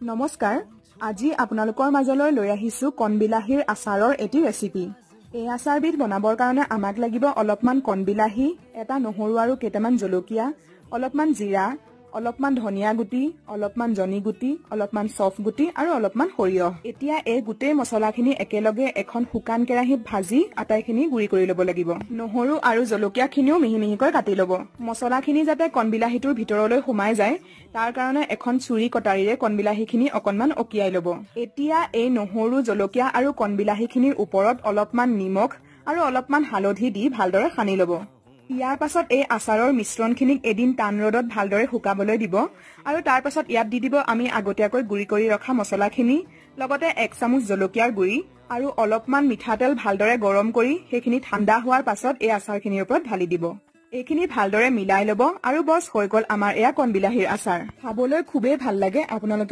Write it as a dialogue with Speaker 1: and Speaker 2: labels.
Speaker 1: নমস্কাৰ, আজি আপোনালোকৰ মাজলৈ লৈ আহিছো কণবিলাহীৰ আচাৰৰ এটি ৰেচিপি। এই আচাৰবিধ বনাবৰ কাৰণে আমাক লাগিব অলপমান কণবিলাহী, এটা নহৰু আৰু কেইটামান জলকীয়া, অলপমান জিৰা, অলপমান ধনিয়া গুটি, অলপমান জনি গুটি, অলপমান চফ গুটি আৰু অলপমান সৰিয়হ। এতিয়া এই গোটেই মছলাখিনি একেলগে এখন শুকান কেৰাহীত ভাজি আটাইখিনি গুৰি কৰি ল'ব লাগিব। নহৰু আৰু জলকীয়াখিনিও মিহি মিহিকৈ কাটি ল'ব। মছলাখিনি যাতে কণবিলাহীটোৰ ভিতৰলৈ সোমাই যায় তাৰ কাৰণে এখন চুৰি কটাৰীৰে কণবিলাহীখিনি অকণমান অকিয়াই ল'ব। এতিয়া এই নহৰু, জলকীয়া আৰু কণবিলাহীখিনিৰ ওপৰত অলপমান নিমখ আৰু অলপমান হালধি দি ভালদৰে সানি ল'ব। ইয়াৰ পাছত এই আচাৰৰ মিশ্ৰণখিনিক এদিন টান ৰ'দত ভালদৰে শুকাবলৈ দিব আৰু তাৰ পাছত ইয়াত দি দিব আমি আগতীয়াকৈ গুৰি কৰি ৰখা মছলাখিনি, লগতে 1 চামুচ জলকীয়াৰ গুৰি আৰু অলপমান মিঠাতেল ভালদৰে গৰম কৰি সেইখিনি ঠাণ্ডা হোৱাৰ পাছত এই আচাৰখিনিৰ ওপৰত ঢালি দিব। এইখিনি ভালদৰে মিলাই ল'ব আৰু বছ হৈ গ'ল আমাৰ এয়া কণবিলাহীৰ আচাৰ। খাবলৈ খুবেই ভাল লাগে, আপোনালোকেও